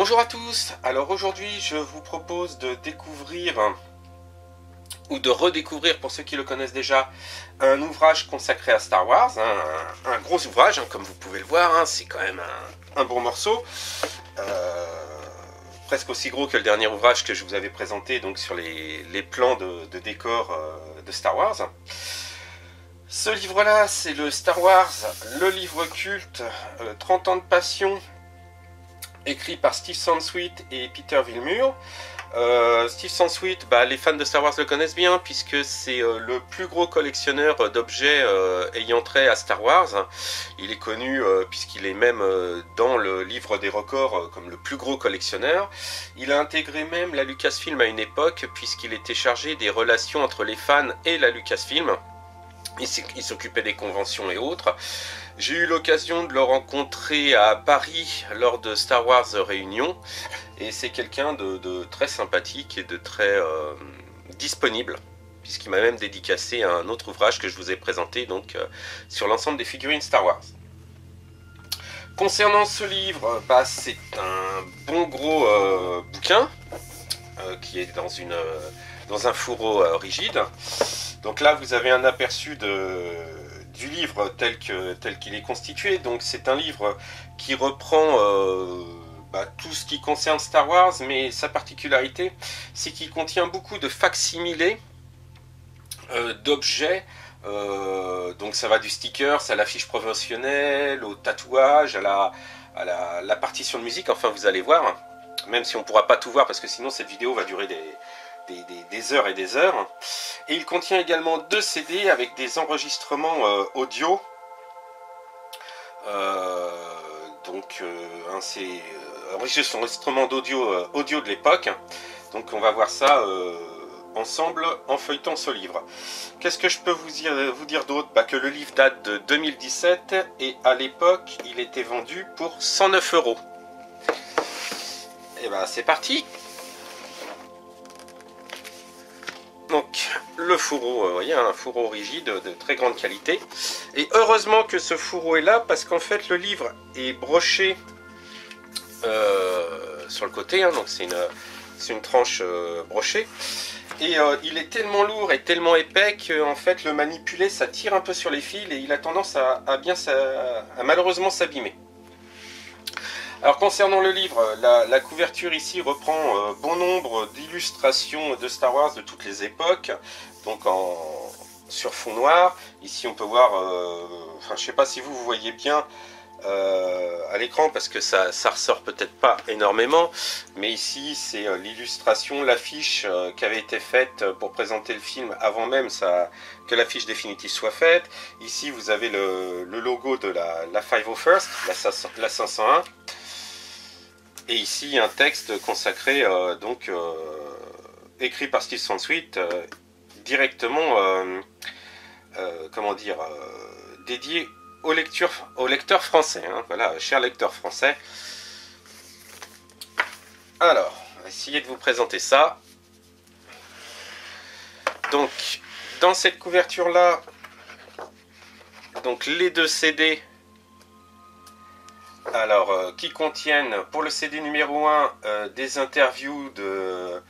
Bonjour à tous, alors aujourd'hui je vous propose de découvrir ou de redécouvrir pour ceux qui le connaissent déjà un ouvrage consacré à Star Wars, un gros ouvrage comme vous pouvez le voir, c'est quand même un bon morceau, presque aussi gros que le dernier ouvrage que je vous avais présenté donc sur les plans de décor de Star Wars. Ce livre-là, c'est le Star Wars, le livre culte, 30 ans de passion, écrit par Steve Sansweet et Peter Villemure. Steve Sansweet, les fans de Star Wars le connaissent bien puisque c'est le plus gros collectionneur d'objets ayant trait à Star Wars. Il est connu puisqu'il est même dans le livre des records comme le plus gros collectionneur. Il a intégré même la Lucasfilm à une époque puisqu'il était chargé des relations entre les fans et la Lucasfilm. Il s'occupait des conventions et autres. J'ai eu l'occasion de le rencontrer à Paris lors de Star Wars Réunion. Et c'est quelqu'un de très sympathique et de très disponible. Puisqu'il m'a même dédicacé un autre ouvrage que je vous ai présenté donc, sur l'ensemble des figurines Star Wars. Concernant ce livre, c'est un bon gros bouquin qui est dans un fourreau rigide. Donc là, vous avez un aperçu du livre tel qu'il est constitué. Donc c'est un livre qui reprend tout ce qui concerne Star Wars, mais sa particularité, c'est qu'il contient beaucoup de facsimilés d'objets. Donc ça va du sticker, à l'affiche promotionnelle, au tatouage, à la partition de musique. Enfin, vous allez voir, même si on ne pourra pas tout voir, parce que sinon cette vidéo va durer des heures et des heures. Et il contient également 2 CD avec des enregistrements audio. C'est enregistrement audio de l'époque. Donc on va voir ça ensemble en feuilletant ce livre. Qu'est-ce que je peux vous dire d'autre? Que le livre date de 2017 et à l'époque il était vendu pour 109 €. Et c'est parti. Donc le fourreau, vous voyez, un fourreau rigide de très grande qualité. Et heureusement que ce fourreau est là parce qu'en fait le livre est broché sur le côté, donc c'est une tranche brochée. Et il est tellement lourd et tellement épais que en fait le manipuler ça tire un peu sur les fils et il a tendance à malheureusement s'abîmer. Alors concernant le livre, la couverture ici reprend bon nombre d'illustrations de Star Wars de toutes les époques, donc sur fond noir. Ici on peut voir, je ne sais pas si vous voyez bien à l'écran parce que ça ressort peut-être pas énormément, mais ici c'est l'illustration, l'affiche qui avait été faite pour présenter le film avant même que l'affiche définitive soit faite. Ici vous avez le logo de la 501st, la 501. Et ici un texte consacré, écrit par Steve Sansweet, directement, dédié aux lecteurs français. Voilà, chers lecteurs français. Alors, on va essayer de vous présenter ça. Donc, dans cette couverture-là, donc les 2 CD. Alors, qui contiennent pour le CD numéro 1 des interviews de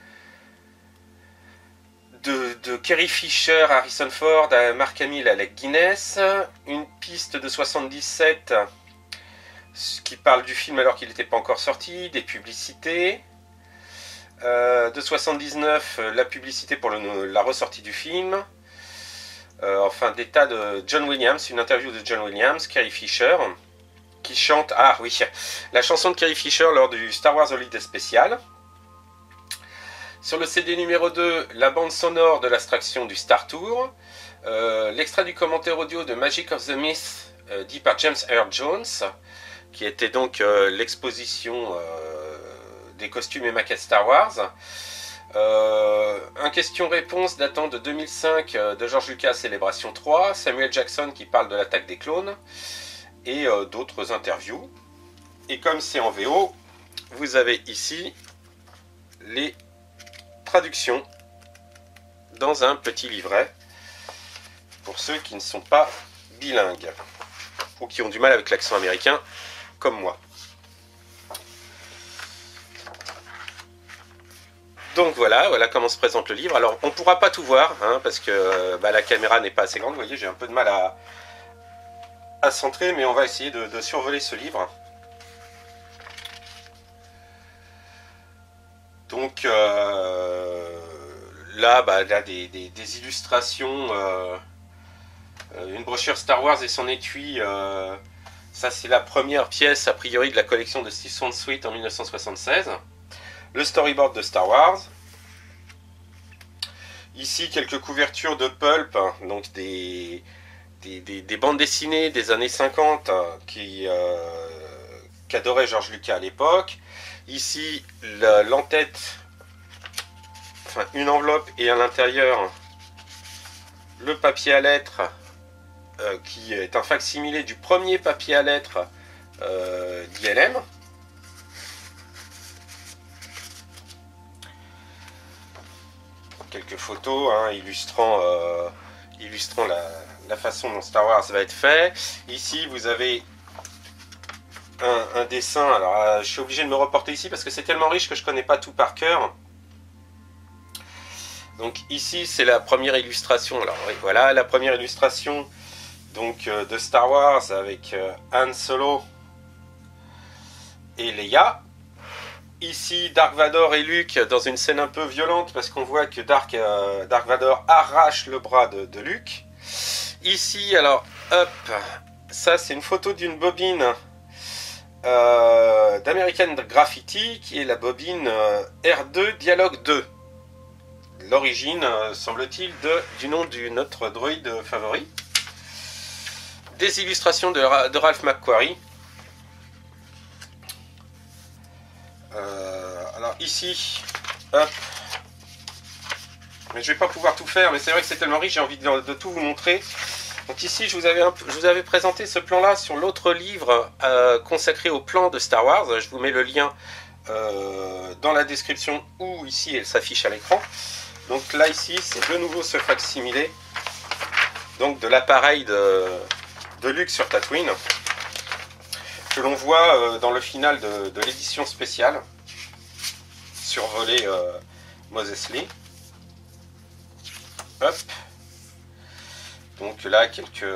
Carrie Fisher, Harrison Ford, Mark Hamill, Alec Guinness, une piste de 77 qui parle du film alors qu'il n'était pas encore sorti, des publicités, de 79 la publicité pour la ressortie du film, des tas de John Williams, une interview de John Williams, Carrie Fisher, qui chante, la chanson de Carrie Fisher lors du Star Wars Holiday Special. Sur le CD numéro 2, la bande sonore de l'attraction du Star Tour, l'extrait du commentaire audio de Magic of the Myth dit par James Earl Jones, qui était donc l'exposition des costumes et maquettes Star Wars. Un question-réponse datant de 2005 de George Lucas, Célébration 3, Samuel Jackson qui parle de l'attaque des clones, et d'autres interviews. Et comme c'est en VO, vous avez ici les traductions dans un petit livret pour ceux qui ne sont pas bilingues ou qui ont du mal avec l'accent américain comme moi. Donc voilà comment se présente le livre. Alors on ne pourra pas tout voir, hein, parce que la caméra n'est pas assez grande. Vous voyez, j'ai un peu de mal à centrer, mais on va essayer de survoler ce livre. Donc là, des illustrations, une brochure Star Wars et son étui. Ça, c'est la première pièce, a priori, de la collection de Steve Sansweet en 1976. Le storyboard de Star Wars. Ici, quelques couvertures de pulp, donc des bandes dessinées des années 50 qu'adorait George Lucas à l'époque. Ici, l'entête, enfin une enveloppe et à l'intérieur le papier à lettres qui est un facsimilé du premier papier à lettres d'ILM. Quelques photos illustrant la façon dont Star Wars va être fait. Ici, vous avez un dessin. Alors, je suis obligé de me reporter ici parce que c'est tellement riche que je ne connais pas tout par cœur. Donc ici, c'est la première illustration. Alors oui, voilà la première illustration donc, de Star Wars avec Han Solo et Leia. Ici, Dark Vador et Luke dans une scène un peu violente parce qu'on voit que Dark Vador arrache le bras de Luke. Ici, alors, hop, ça c'est une photo d'une bobine d'American Graffiti qui est la bobine R2 Dialogue 2. L'origine, semble-t-il, du nom de notre droïde favori. Des illustrations de Ralph McQuarrie. Alors ici, hop, mais je vais pas pouvoir tout faire, mais c'est vrai que c'est tellement riche, j'ai envie de tout vous montrer. Donc ici, je vous avais présenté ce plan-là sur l'autre livre consacré au plan de Star Wars. Je vous mets le lien dans la description ou ici, elle s'affiche à l'écran. Donc là, ici, c'est de nouveau ce facsimilé donc de l'appareil de Luke sur Tatooine que l'on voit dans le final de l'édition spéciale survolé Mos Eisley. Hop. Donc là, quelques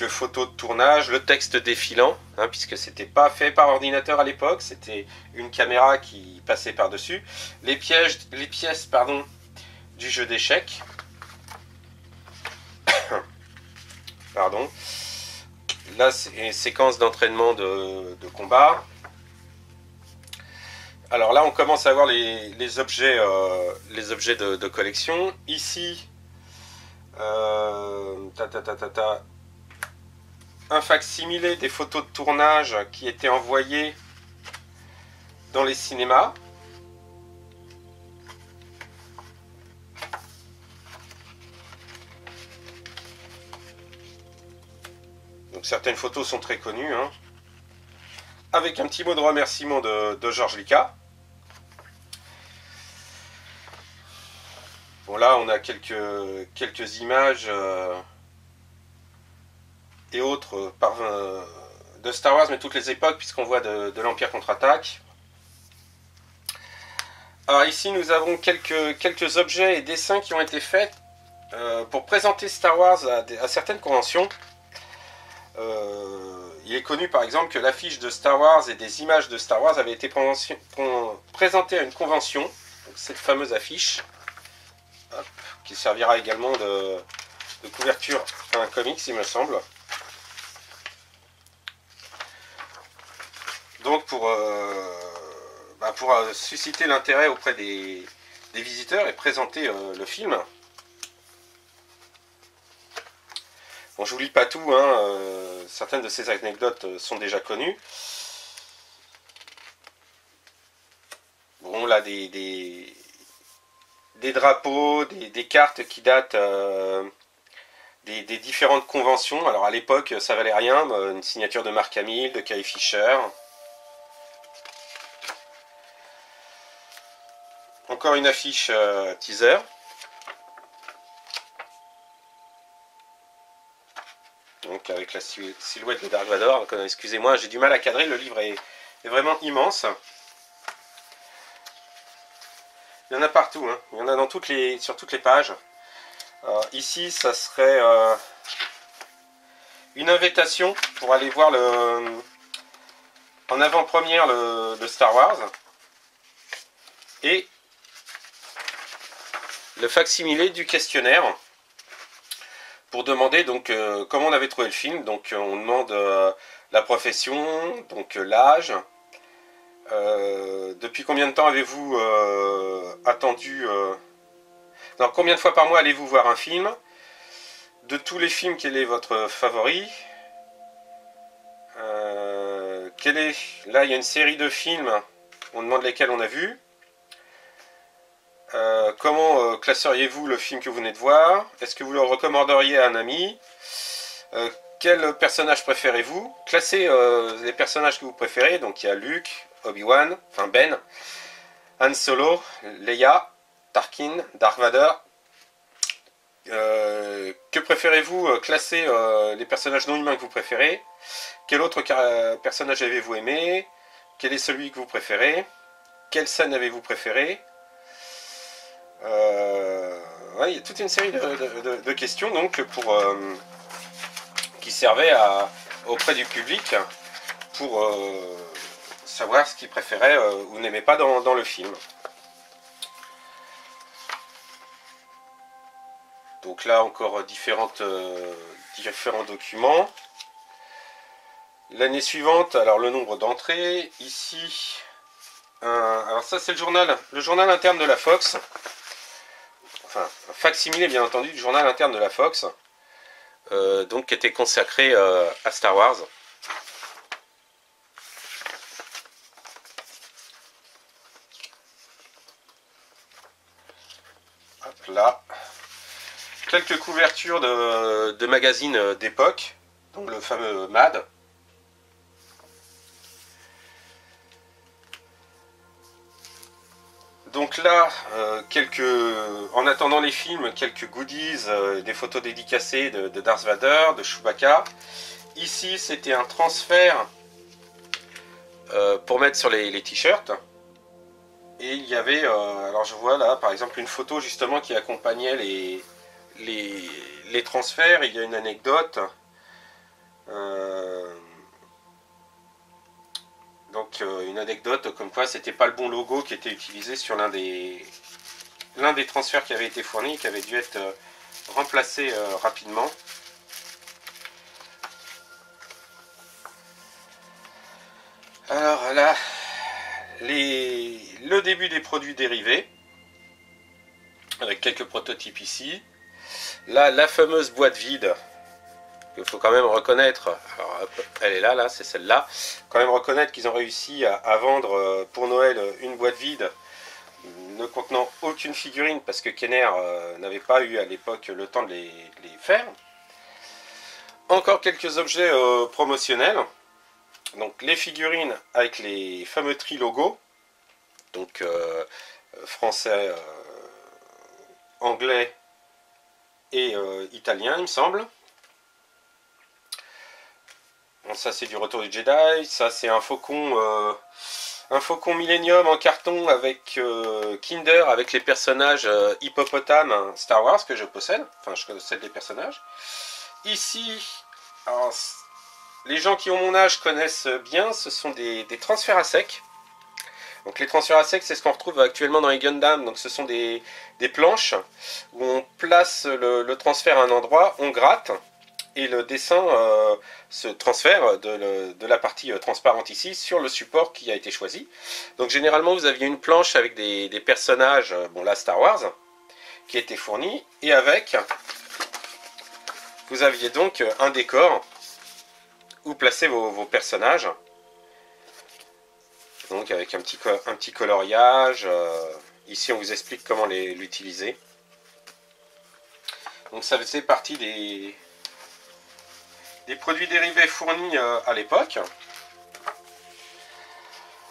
photos de tournage, le texte défilant, puisque c'était pas fait par ordinateur à l'époque, c'était une caméra qui passait par-dessus. Les pièces du jeu d'échecs. Pardon. Là, c'est une séquence d'entraînement de combat. Alors là, on commence à voir les objets de collection. Ici, un facsimilé des photos de tournage qui étaient envoyées dans les cinémas. Donc certaines photos sont très connues, avec un petit mot de remerciement de George Lucas. Bon, là on a quelques images et autres de Star Wars, mais toutes les époques, puisqu'on voit de l'Empire contre-attaque. Alors ici nous avons quelques objets et dessins qui ont été faits pour présenter Star Wars à certaines conventions. Il est connu par exemple que l'affiche de Star Wars et des images de Star Wars avaient été présentées à une convention, donc cette fameuse affiche, hop, qui servira également de couverture à un comics, il me semble. Donc pour susciter l'intérêt auprès des visiteurs et présenter le film. Bon, je vous lis pas tout, certaines de ces anecdotes sont déjà connues. Bon, là, des drapeaux, des cartes qui datent des différentes conventions. Alors à l'époque, ça valait rien, une signature de Mark Hamill, de Carrie Fisher. Encore une affiche teaser. Donc avec la silhouette de Dark Vador. Excusez-moi, j'ai du mal à cadrer, le livre est vraiment immense. Il y en a partout, hein. Il y en a sur toutes les pages. Ici, ça serait une invitation pour aller voir en avant-première le Star Wars. Et le facsimilé du questionnaire pour demander donc comment on avait trouvé le film. Donc on demande la profession, donc l'âge, depuis combien de temps avez-vous attendu, non, combien de fois par mois allez-vous voir un film, de tous les films quel est votre favori, là il y a une série de films, on demande lesquels on a vu. Comment classeriez-vous le film que vous venez de voir? Est-ce que vous le recommanderiez à un ami? Quel personnage préférez-vous? Classez les personnages que vous préférez. Donc il y a Luke, Obi-Wan, enfin Ben, Han Solo, Leia, Tarkin, Darth Vader. Que préférez-vous? Classez les personnages non humains que vous préférez. Quel autre personnage avez-vous aimé? Quel est celui que vous préférez? Quelle scène avez-vous préféré? Ouais, il y a toute une série de questions donc qui servaient auprès du public pour savoir ce qu'ils préféraient ou n'aimaient pas dans le film. Donc là encore différents documents. L'année suivante, alors le nombre d'entrées, ici, alors ça c'est le journal interne de la Fox. Enfin, un facsimilé bien entendu du journal interne de la Fox, donc qui était consacré à Star Wars. Hop là. Quelques couvertures de magazines d'époque, donc le fameux Mad. Donc là, en attendant les films, quelques goodies, des photos dédicacées de Darth Vader, de Chewbacca. Ici, c'était un transfert pour mettre sur les t-shirts. Et il y avait, alors je vois là, par exemple, une photo justement qui accompagnait les transferts. Il y a une anecdote. Donc une anecdote comme quoi c'était pas le bon logo qui était utilisé sur l'un des transferts qui avait été fourni, qui avait dû être remplacé rapidement. Alors là, le début des produits dérivés, avec quelques prototypes ici. Là, la fameuse boîte vide, qu'il faut quand même reconnaître, alors elle est là, c'est celle-là, quand même reconnaître qu'ils ont réussi à vendre pour Noël une boîte vide ne contenant aucune figurine, parce que Kenner n'avait pas eu à l'époque le temps de les faire. Encore quelques objets promotionnels, donc les figurines avec les fameux tri-logos, donc français, anglais et italien il me semble. Bon, ça c'est du Retour du Jedi, ça c'est un faucon Millennium en carton avec Kinder, avec les personnages hippopotame Star Wars que je possède, enfin je possède les personnages. Ici, alors, les gens qui ont mon âge connaissent bien, ce sont des transferts à sec. Donc les transferts à sec, c'est ce qu'on retrouve actuellement dans les Gundam. Donc ce sont des planches où on place le transfert à un endroit, on gratte, et le dessin se transfère de la partie transparente ici sur le support qui a été choisi. Donc généralement vous aviez une planche avec des personnages, bon là Star Wars, qui a été fourni, et avec, vous aviez donc un décor où placer vos personnages. Donc avec un petit coloriage, ici on vous explique comment l'utiliser. Donc ça faisait partie des produits dérivés fournis à l'époque.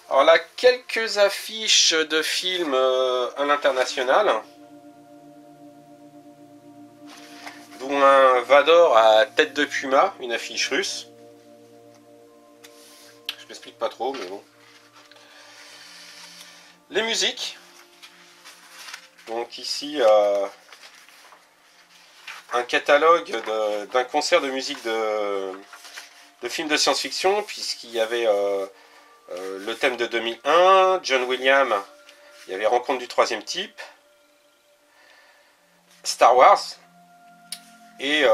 Alors là, quelques affiches de films à l'international, dont un Vador à tête de puma, une affiche russe. Je m'explique pas trop, mais bon. Les musiques. Donc ici, un catalogue d'un concert de musique de films de science-fiction, puisqu'il y avait le thème de 2001, John Williams, il y avait Rencontre du troisième type, Star Wars, et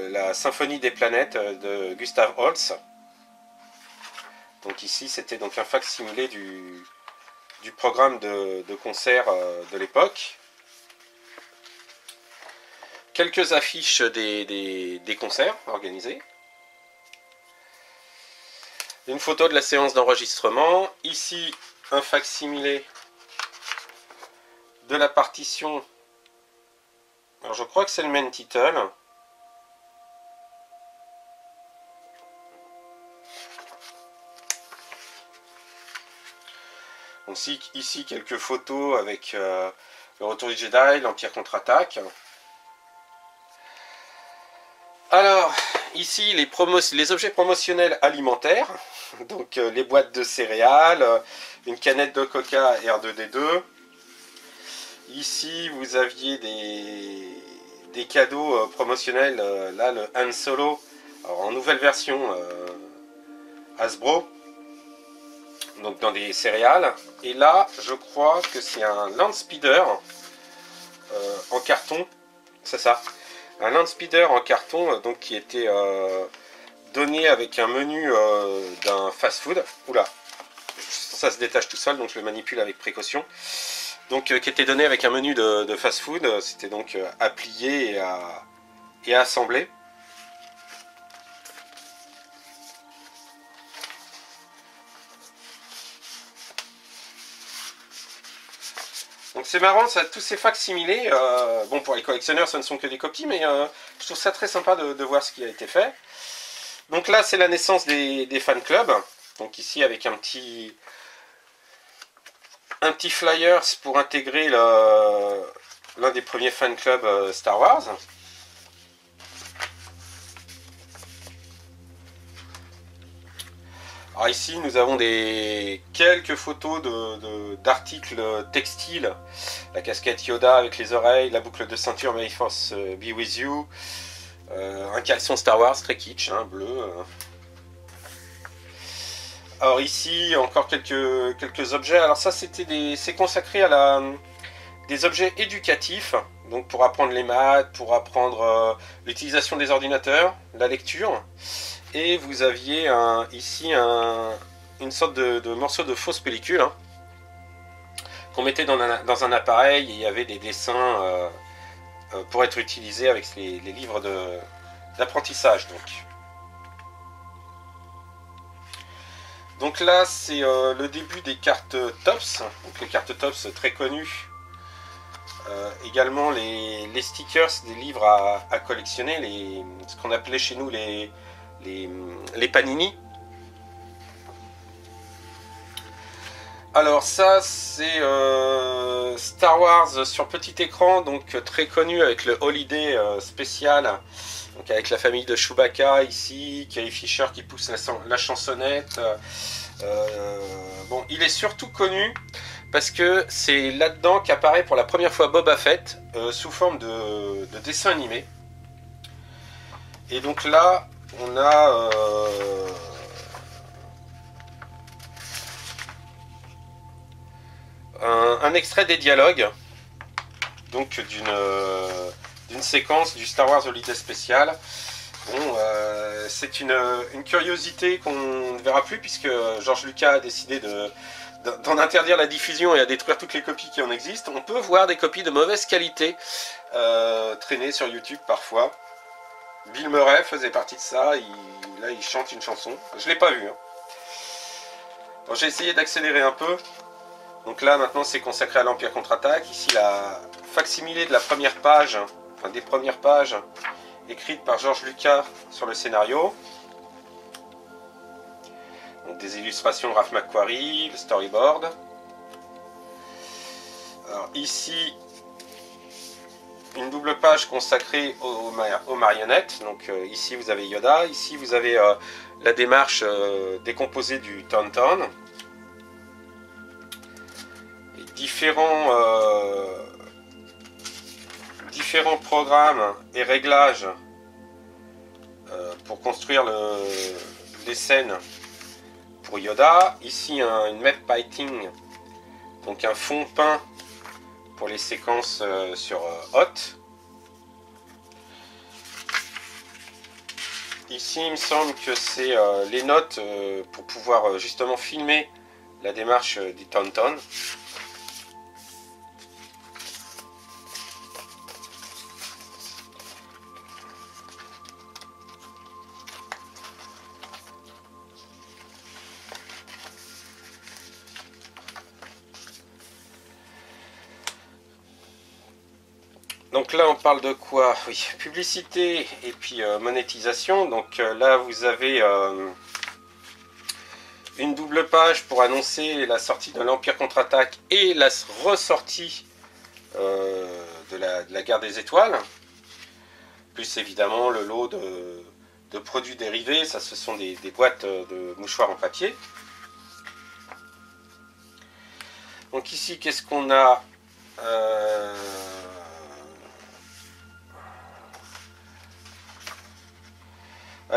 la Symphonie des planètes de Gustav Holst. Donc ici, c'était donc un fac-similé du programme de concert de l'époque. Quelques affiches des concerts organisés. Une photo de la séance d'enregistrement. Ici, un fac-similé de la partition. Alors, je crois que c'est le main title. Donc, ici, quelques photos avec le Retour du Jedi, l'Empire contre-attaque. Alors, ici, les objets promotionnels alimentaires. Donc, les boîtes de céréales, une canette de Coca R2D2. Ici, vous aviez des cadeaux promotionnels. Là, le Han Solo, alors, en nouvelle version Hasbro. Donc, dans des céréales. Et là, je crois que c'est un Land Speeder en carton. C'est ça. Un Land Speeder en carton, donc qui était donné avec un menu d'un fast-food. Oula, ça se détache tout seul, donc je le manipule avec précaution. Donc qui était donné avec un menu de fast-food. C'était donc à plier et à assembler. Donc c'est marrant, ça, tous ces fac-similés, bon pour les collectionneurs ce ne sont que des copies, mais je trouve ça très sympa de voir ce qui a été fait. Donc là c'est la naissance des fan clubs, donc ici avec un petit flyers pour intégrer l'un des premiers fan clubs Star Wars. Alors ici nous avons quelques photos d'articles textiles, la casquette Yoda avec les oreilles, la boucle de ceinture May Force Be With You, un caleçon Star Wars très kitsch, hein, bleu. Alors ici encore quelques objets, alors ça c'est consacré à des objets éducatifs, donc pour apprendre les maths, pour apprendre l'utilisation des ordinateurs, la lecture. Et vous aviez ici une sorte de morceau de fausse pellicule hein, qu'on mettait dans un appareil et il y avait des dessins pour être utilisés avec les livres d'apprentissage. Donc là c'est le début des cartes TOPS, donc les cartes TOPS très connues. Également les stickers des livres à collectionner, ce qu'on appelait chez nous les panini. Alors ça c'est Star Wars sur petit écran, donc très connu avec le Holiday spécial, donc avec la famille de Chewbacca ici, Carrie Fisher qui pousse la chansonnette. Bon, il est surtout connu parce que c'est là-dedans qu'apparaît pour la première fois Boba Fett sous forme de dessin animé. Et donc là on a un extrait des dialogues donc d'une séquence du Star Wars Holiday spécial. Bon, c'est une curiosité qu'on ne verra plus puisque George Lucas a décidé d'en interdire la diffusion et à détruire toutes les copies qui en existent. On peut voir des copies de mauvaise qualité traîner sur YouTube parfois. Bill Murray faisait partie de ça, là il chante une chanson, je ne l'ai pas vu. Hein. Bon, j'ai essayé d'accélérer un peu, donc là maintenant c'est consacré à l'Empire contre-attaque, ici la fac-similé de la première page, enfin des premières pages, écrites par George Lucas sur le scénario. Donc des illustrations de Ralph McQuarrie, le storyboard. Alors ici, une double page consacrée aux marionnettes. Donc ici vous avez Yoda, ici vous avez la démarche décomposée du Tauntaun. Et différents différents programmes et réglages pour construire les scènes pour Yoda. Ici une matte painting, donc un fond peint pour les séquences sur Hoth. Ici, il me semble que c'est les notes pour pouvoir justement filmer la démarche du Tauntaun. Donc là on parle de quoi? Oui, publicité et puis monétisation. Donc là vous avez une double page pour annoncer la sortie de l'Empire contre-attaque et la ressortie de la guerre des étoiles. Plus évidemment le lot de produits dérivés, ça ce sont des boîtes de mouchoirs en papier. Donc ici qu'est-ce qu'on a?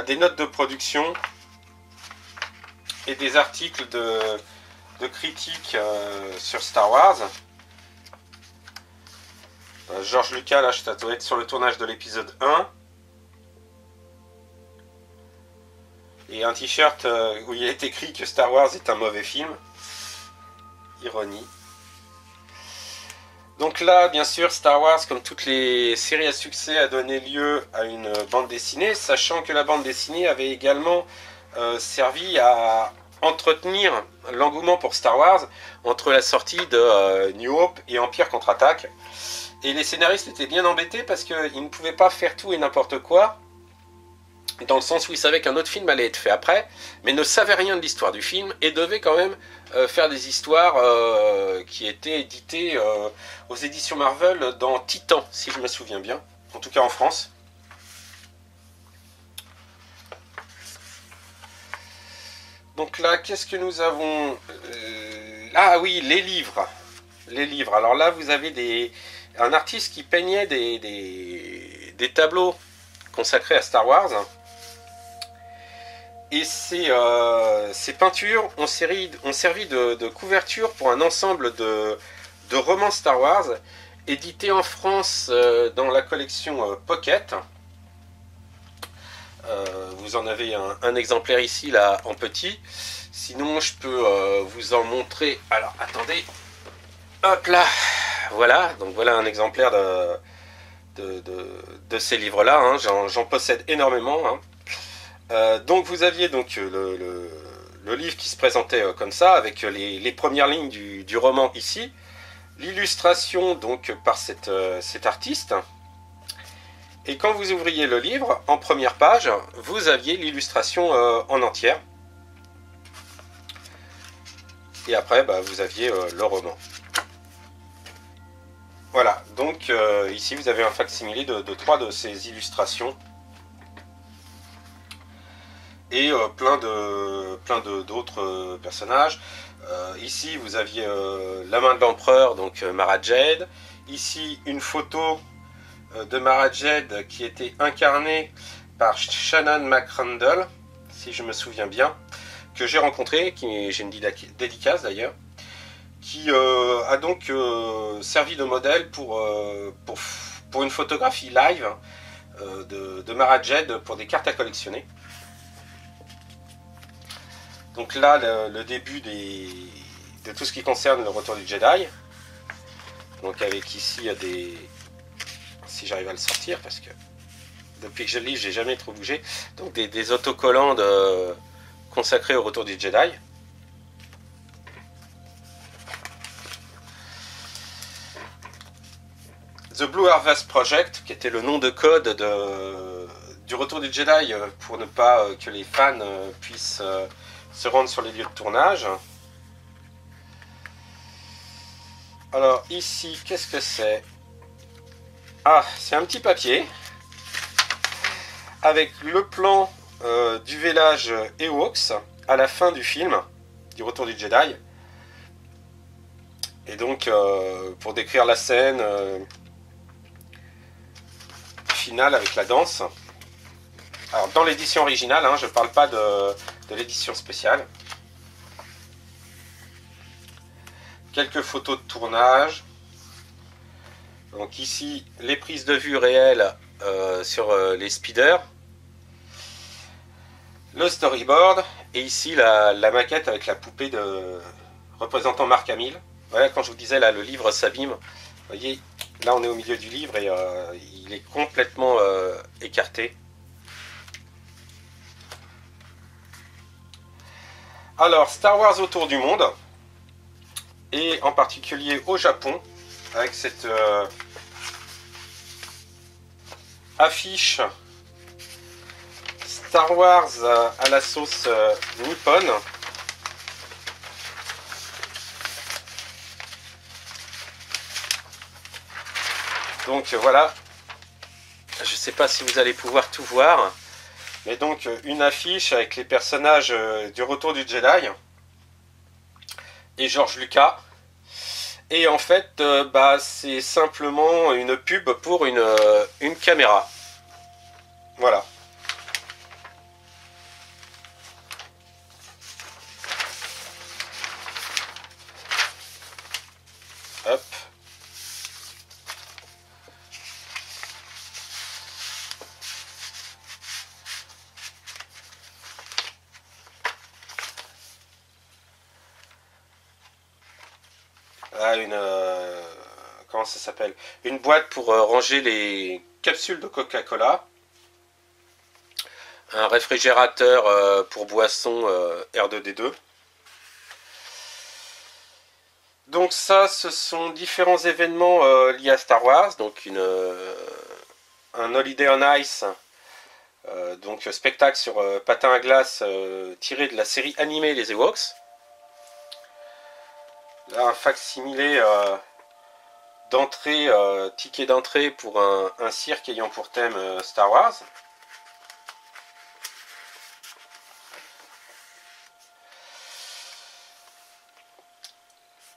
Des notes de production et des articles de critiques sur Star Wars. George Lucas, là, ça doit être sur le tournage de l'épisode 1. Et un t-shirt où il est écrit que Star Wars est un mauvais film. Ironie. Donc là, bien sûr, Star Wars, comme toutes les séries à succès, a donné lieu à une bande dessinée, sachant que la bande dessinée avait également servi à entretenir l'engouement pour Star Wars entre la sortie de New Hope et Empire contre-attaque. Et les scénaristes étaient bien embêtés parce qu'ils ne pouvaient pas faire tout et n'importe quoi, dans le sens où ils savaient qu'un autre film allait être fait après, mais ne savaient rien de l'histoire du film et devaient quand même faire des histoires qui étaient éditées aux éditions Marvel dans Titan, si je me souviens bien, en tout cas en France. Donc là, qu'est-ce que nous avons? Ah oui, les livres. Les livres. Alors là, vous avez un artiste qui peignait des tableaux consacrés à Star Wars. Et ces peintures ont servi de couverture pour un ensemble de romans Star Wars édités en France dans la collection Pocket. Vous en avez un exemplaire ici, là, en petit. Sinon, je peux vous en montrer. Alors, attendez. Hop là. Voilà. Donc, voilà un exemplaire de ces livres-là. Hein. J'en possède énormément. Hein. Donc vous aviez donc le livre qui se présentait comme ça, avec les premières lignes du roman ici, l'illustration donc par cet artiste, et quand vous ouvriez le livre, en première page, vous aviez l'illustration en entière, et après bah, vous aviez le roman. Voilà, donc ici vous avez un facsimilé de 3 de ces illustrations, et plein d'autres personnages. Ici, vous aviez la main de l'empereur, donc Mara Jade. Ici, une photo de Mara Jade qui était incarnée par Shannon McRandall, si je me souviens bien, que j'ai rencontré, j'ai une dédicace d'ailleurs, qui a donc servi de modèle pour une photographie live de Mara Jade pour des cartes à collectionner. Donc là, le début de tout ce qui concerne le retour du Jedi. Donc avec ici, il y a des... Si j'arrive à le sortir, parce que depuis que je le lis, j'ai jamais trop bougé. Donc des autocollants consacrés au retour du Jedi. The Blue Harvest Project, qui était le nom de code du retour du Jedi, pour ne pas que les fans puissent... se rendre sur les lieux de tournage. Alors ici, qu'est-ce que c'est? Ah, c'est un petit papier avec le plan du village Ewoks à la fin du film, du retour du Jedi. Et donc, pour décrire la scène, finale avec la danse. Alors dans l'édition originale, hein, je ne parle pas de l'édition spéciale. Quelques photos de tournage. Donc ici, les prises de vue réelles sur les speeders. Le storyboard. Et ici, la maquette avec la poupée de représentant Mark Hamill. Voilà, quand je vous disais, là, le livre s'abîme. Vous voyez, là, on est au milieu du livre et il est complètement écarté. Alors, Star Wars autour du monde. Et en particulier au Japon. Avec cette affiche Star Wars à la sauce nippone. Donc voilà, je ne sais pas si vous allez pouvoir tout voir, mais donc une affiche avec les personnages du Retour du Jedi et George Lucas. Et en fait, c'est simplement une pub pour une caméra. Voilà. Hop. Là, comment ça s'appelle? Une boîte pour ranger les capsules de Coca-Cola. Un réfrigérateur pour boissons R2D2. Donc ça, ce sont différents événements liés à Star Wars. Donc un Holiday on Ice, donc spectacle sur patin à glace tiré de la série animée Les Ewoks. Là, un facsimilé d'entrée, ticket d'entrée pour un cirque ayant pour thème Star Wars.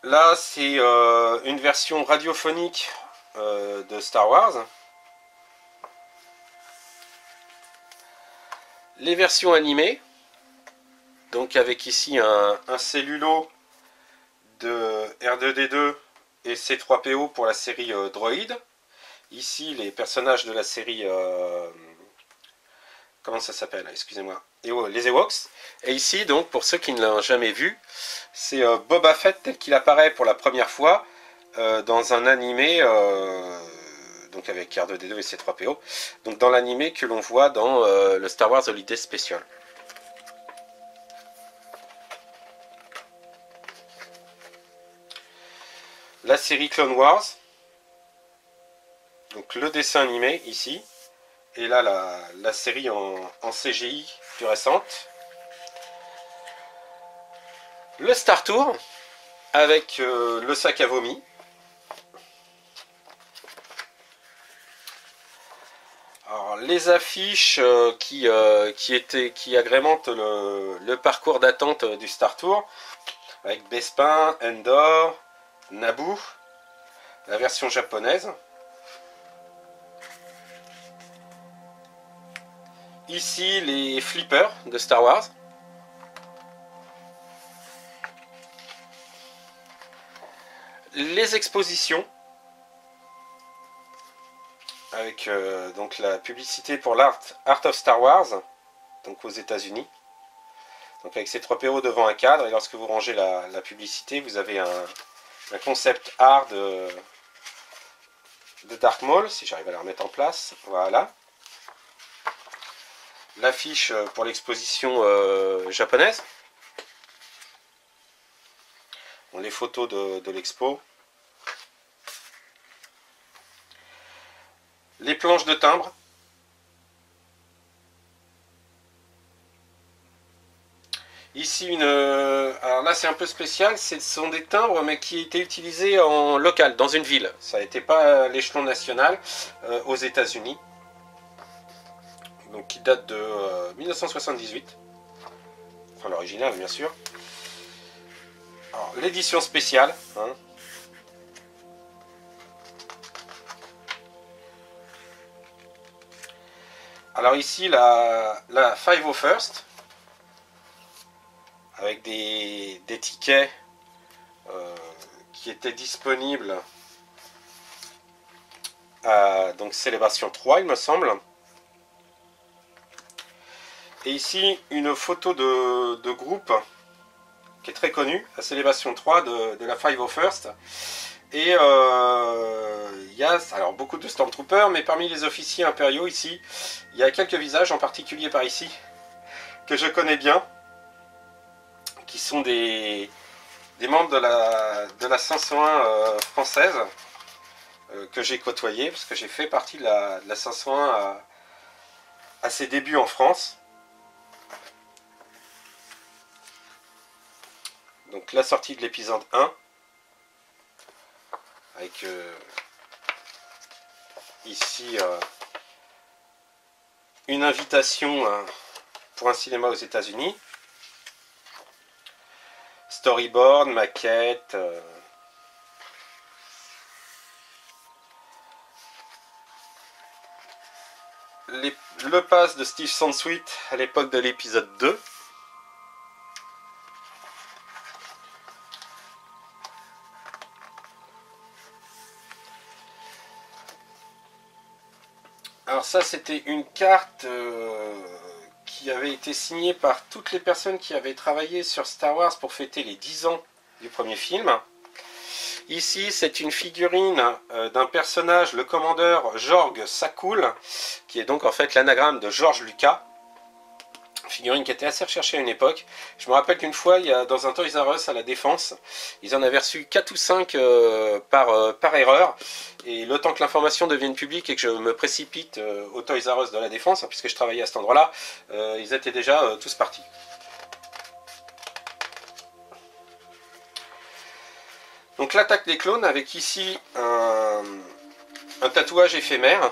Là, c'est une version radiophonique de Star Wars. Les versions animées, donc avec ici un cellulo de R2D2 et C3PO pour la série Droid. Ici, les personnages de la série... comment ça s'appelle? Excusez-moi. Les Ewoks. Et ici, donc, pour ceux qui ne l'ont jamais vu, c'est Boba Fett tel qu'il apparaît pour la première fois dans un animé, donc avec R2D2 et C3PO, donc dans l'animé que l'on voit dans le Star Wars Holiday Special. La série Clone Wars, donc le dessin animé ici, et là la série en CGI plus récente. Le Star Tour avec le sac à vomi. Alors, les affiches qui agrémentent le parcours d'attente du Star Tour avec Bespin, Endor, Naboo, la version japonaise. Ici les flippers de Star Wars. Les expositions avec donc la publicité pour l'Art of Star Wars, donc aux États-Unis. Donc avec ces 3 PO devant un cadre, et lorsque vous rangez la publicité, vous avez un concept art de Dark Maul, si j'arrive à la remettre en place. Voilà. L'affiche pour l'exposition japonaise. Bon, les photos de l'expo. Les planches de timbre. Ici, alors là c'est un peu spécial, ce sont des timbres mais qui étaient utilisés en local, dans une ville. Ça n'était pas l'échelon national aux États-Unis. Donc qui date de 1978. Enfin l'original bien sûr. L'édition spéciale. Hein. Alors ici, la 501st, avec des tickets qui étaient disponibles à donc Célébration 3, il me semble. Et ici, une photo de groupe qui est très connue, la Célébration 3 de la 501st. Et il y a alors, beaucoup de Stormtroopers, mais parmi les officiers impériaux ici, il y a quelques visages, en particulier par ici, que je connais bien, qui sont des membres de la 501 française, que j'ai côtoyé, parce que j'ai fait partie de la 501 à ses débuts en France. Donc la sortie de l'épisode 1, avec ici une invitation pour un cinéma aux États-Unis, storyboard, maquette, le pass de Steve Sansweet à l'époque de l'épisode 2. Alors ça, c'était une carte qui avait été signée par toutes les personnes qui avaient travaillé sur Star Wars pour fêter les 10 ans du premier film. Ici, c'est une figurine d'un personnage, le commandeur Jorg Sakul, qui est donc en fait l'anagramme de George Lucas. Figurine qui était assez recherchée à une époque. Je me rappelle qu'une fois, il y a, dans un Toys R Us à la Défense, ils en avaient reçu 4 ou 5 par erreur. Et le temps que l'information devienne publique et que je me précipite au Toys R Us de la Défense, hein, puisque je travaillais à cet endroit-là, ils étaient déjà tous partis. Donc l'attaque des clones, avec ici un tatouage éphémère,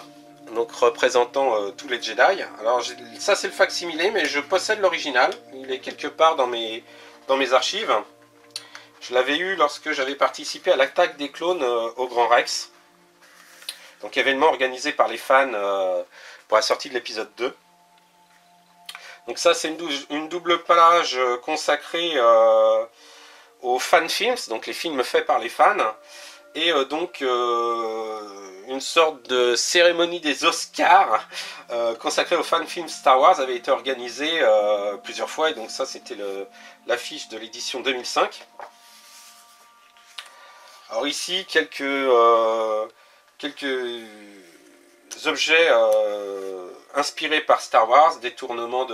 donc représentant tous les Jedi. Alors ça c'est le facsimilé, mais je possède l'original. Il est quelque part dans mes archives. Je l'avais eu lorsque j'avais participé à l'attaque des clones au Grand Rex. Donc événement organisé par les fans pour la sortie de l'épisode 2. Donc ça c'est une double page consacrée aux fan films, donc les films faits par les fans. Et donc une sorte de cérémonie des Oscars consacrée aux fan films Star Wars avait été organisée plusieurs fois. Et donc ça c'était l'affiche de l'édition 2005. Alors ici quelques objets inspirés par Star Wars, détournements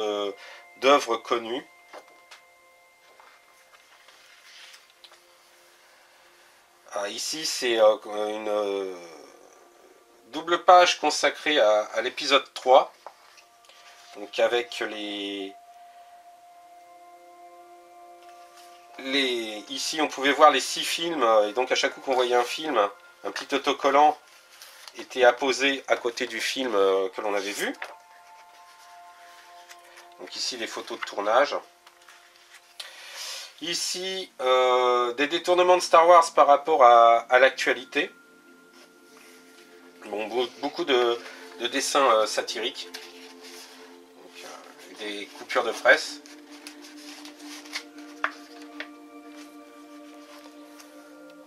d'œuvres connues. Ici, c'est une double page consacrée à l'épisode 3. Donc avec ici, on pouvait voir les 6 films. Et donc à chaque coup qu'on voyait un film, un petit autocollant était apposé à côté du film que l'on avait vu. Donc ici, les photos de tournage. Ici, des détournements de Star Wars par rapport à l'actualité. Bon, beaucoup de dessins satiriques. Donc, des coupures de presse.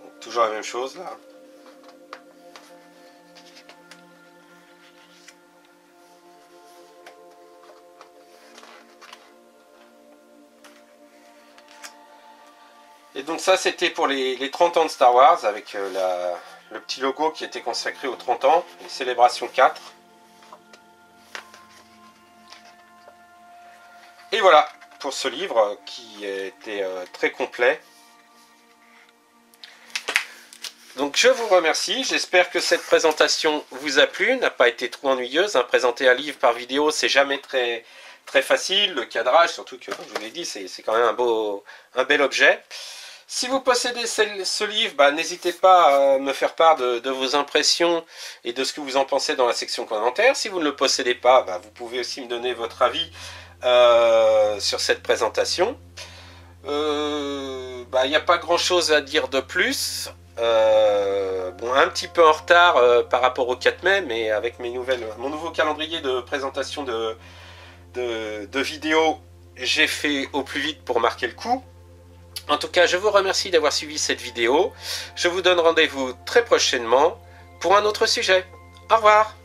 Donc, toujours la même chose là. Et donc ça c'était pour les 30 ans de Star Wars, avec le petit logo qui était consacré aux 30 ans, les célébrations 4. Et voilà pour ce livre qui était très complet. Donc je vous remercie, j'espère que cette présentation vous a plu, n'a pas été trop ennuyeuse. Hein. Présenter un livre par vidéo, c'est jamais très facile, le cadrage, surtout que, comme je vous l'ai dit, c'est quand même un bel objet. Si vous possédez ce livre, bah, n'hésitez pas à me faire part de vos impressions et de ce que vous en pensez dans la section commentaires. Si vous ne le possédez pas, bah, vous pouvez aussi me donner votre avis sur cette présentation. Il n'y a pas grand chose à dire de plus. Bon, un petit peu en retard par rapport au 4 mai, mais avec mon nouveau calendrier de présentation de vidéos, j'ai fait au plus vite pour marquer le coup. En tout cas, je vous remercie d'avoir suivi cette vidéo. Je vous donne rendez-vous très prochainement pour un autre sujet. Au revoir!